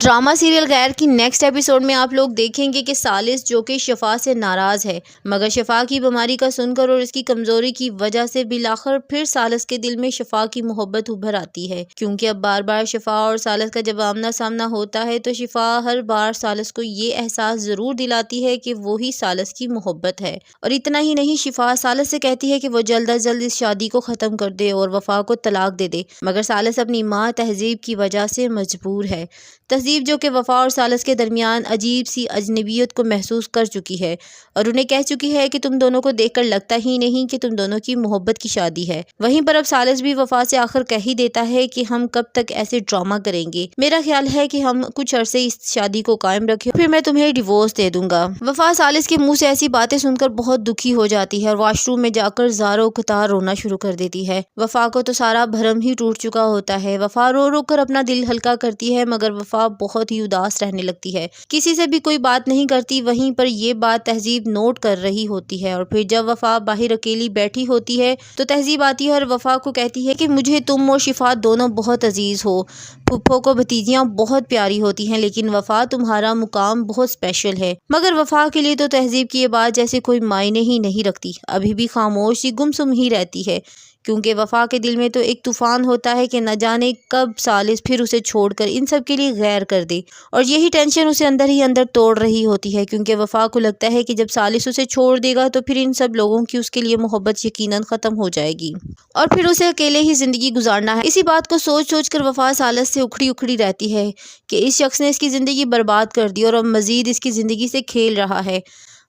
Drama serial गैर की next episode में आप लोग देखेंगे कि सालिस जो कि शफा से नाराज़ है, मगर शफा की बीमारी का सुनकर और इसकी कमज़ोरी की वजह से बिलाखिर फिर सालिस के दिल में शफा की मोहब्बत उभर आती है। क्योंकि अब बार बार शफा और सालिस का जब आमना सामना होता है तो शफा हर बार सालिस को ये एहसास ज़रूर दिलाती है कि वो ही सालिस की मोहब्बत है। और इतना ही नहीं, शफा सालिस से कहती है कि वो जल्द अज जल्द इस शादी को ख़त्म कर दे और वफा को तलाक दे दे, मगर सालिस अपनी माँ तहजीब की वजह से मजबूर है। तहजीब जो कि वफा और सालिस के दरमियान अजीब सी अजनबियत को महसूस कर चुकी है और उन्हें कह चुकी है कि तुम दोनों को देखकर लगता ही नहीं कि तुम दोनों की मोहब्बत की शादी है। वहीं पर अब सालिस भी वफा से आखिर कह ही देता है कि हम कब तक ऐसे ड्रामा करेंगे, मेरा ख्याल है कि हम कुछ अरसे इस शादी को कायम रखें, फिर मैं तुम्हें डिवोर्स दे दूंगा। वफा सालिस के मुंह से ऐसी बातें सुनकर बहुत दुखी हो जाती है और वॉशरूम में जाकर ज़ारो कतार रोना शुरू कर देती है। वफा को तो सारा भरम ही टूट चुका होता है। वफा रो रो कर अपना दिल हल्का करती है, मगर वफा बहुत ही उदास रहने लगती है, किसी से भी कोई बात नहीं करती। वहीं पर ये बात तहजीब नोट कर रही होती है और फिर जब वफा बाहर अकेली बैठी होती है तो तहजीब आती है और वफा को कहती है कि मुझे तुम और शिफा दोनों बहुत अजीज हो, फुप्पो को भतीजियाँ बहुत प्यारी होती हैं, लेकिन वफा तुम्हारा मुकाम बहुत स्पेशल है। मगर वफा के लिए तो तहजीब की ये बात जैसे कोई मायने ही नहीं रखती, अभी भी खामोश ही गुमसुम ही रहती है, क्योंकि वफा के दिल में तो एक तूफान होता है कि न जाने कब सालिस फिर उसे छोड़कर इन सब के लिए गैर कर दे। और यही टेंशन उसे अंदर ही अंदर तोड़ रही होती है, क्योंकि वफा को लगता है कि जब सालिस उसे छोड़ देगा तो फिर इन सब लोगों की उसके लिए मोहब्बत यकीनन ख़त्म हो जाएगी और फिर उसे अकेले ही ज़िंदगी गुजारना है। इसी बात को सोच सोच कर वफा सालिस से उखड़ी उखड़ी रहती है कि इस शख्स ने इसकी ज़िंदगी बर्बाद कर दी और अब मज़ीद इसकी ज़िंदगी से खेल रहा है।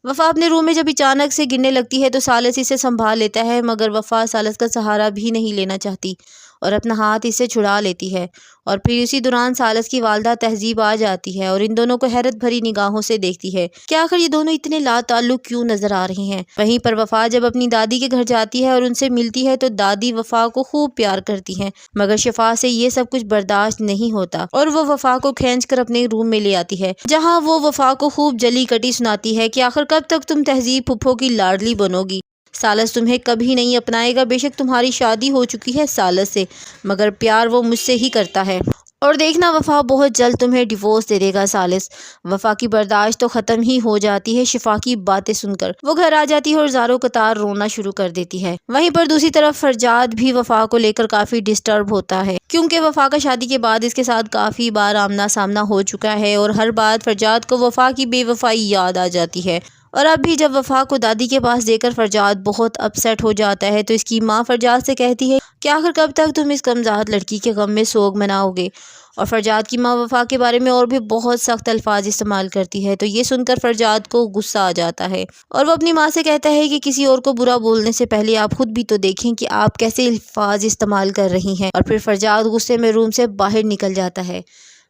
वफा अपने रूम में जब अचानक से गिरने लगती है तो सालिस इसे संभाल लेता है, मगर वफा सालिस का सहारा भी नहीं लेना चाहती और अपना हाथ इससे छुड़ा लेती है। और फिर इसी दौरान सालिस की वालदा तहजीब आ जाती है और इन दोनों को हैरत भरी निगाहों से देखती है कि आखिर ये दोनों इतने लाताल्लुक क्यों नजर आ रहे हैं। वहीं पर वफा जब अपनी दादी के घर जाती है और उनसे मिलती है तो दादी वफा को खूब प्यार करती हैं, मगर शफा से ये सब कुछ बर्दाश्त नहीं होता और वो वफा को खींच कर अपने रूम में ले आती है, जहाँ वो वफा को खूब जली कटी सुनाती है कि आखिर कब तक तुम तहजीब फुप्पो की लाडली बनोगी। सालिस तुम्हें कभी नहीं अपनाएगा, बेशक तुम्हारी शादी हो चुकी है सालिस से, मगर प्यार वो मुझसे ही करता है और देखना वफा बहुत जल्द तुम्हें डिवोर्स दे देगा। सालिस वफा की बर्दाश्त तो ख़त्म ही हो जाती है शफा की बातें सुनकर। वो घर आ जाती है और ज़ारो कतार रोना शुरू कर देती है। वहीं पर दूसरी तरफ फरजाद भी वफा को लेकर काफ़ी डिस्टर्ब होता है, क्योंकि वफा का शादी के बाद इसके साथ काफ़ी बार आमना सामना हो चुका है और हर बार फरजाद को वफा की बेवफाई याद आ जाती है। और अब भी जब वफा को दादी के पास देकर फरजाद बहुत अपसेट हो जाता है तो इसकी माँ फरजाद से कहती है कि आखिर कब तक तुम इस कमज़ाद लड़की के गम में सोग मनाओगे। और फरजाद की माँ वफा के बारे में और भी बहुत सख्त अल्फाज इस्तेमाल करती है, तो ये सुनकर फरजाद को गुस्सा आ जाता है और वो अपनी माँ से कहता है कि किसी और को बुरा बोलने से पहले आप खुद भी तो देखें कि आप कैसे अल्फाज इस्तेमाल कर रही हैं। और फिर फरजाद गुस्से में रूम से बाहर निकल जाता है।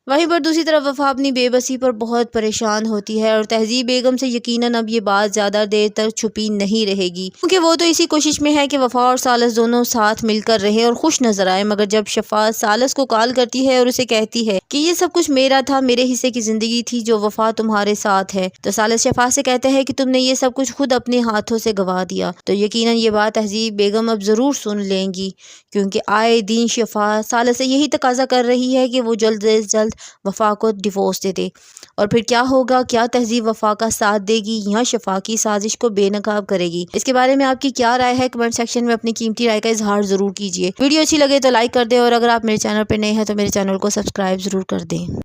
वहीं पर दूसरी तरफ वफा अपनी बेबसी पर बहुत परेशान होती है और तहजीब बेगम से यकीनन अब ये बात ज़्यादा देर तक छुपी नहीं रहेगी, क्योंकि वो तो इसी कोशिश में है कि वफा और सालिस दोनों साथ मिलकर रहे और खुश नजर आए। मगर जब शफा सालिस को कॉल करती है और उसे कहती है कि ये सब कुछ मेरा था, मेरे हिस्से की ज़िंदगी थी जो वफा तुम्हारे साथ है, तो सालिस शफा से कहते हैं कि तुमने ये सब कुछ खुद अपने हाथों से गवा दिया। तो यकीनन ये बात तहजीब बेगम अब ज़रूर सुन लेंगी, क्योंकि आए दिन शफा सालिस से यही तकाजा कर रही है कि वो जल्द से जल्द वफा को डिवोर्स दे दे। और फिर क्या होगा, क्या तहजीब वफा का साथ देगी या शफा की साजिश को बेनकाब करेगी? इसके बारे में आपकी क्या राय है, कमेंट सेक्शन में अपनी कीमती राय का इजहार जरूर कीजिए। वीडियो अच्छी लगे तो लाइक कर दें और अगर आप मेरे चैनल पर नए हैं तो मेरे चैनल को सब्सक्राइब जरूर कर दें।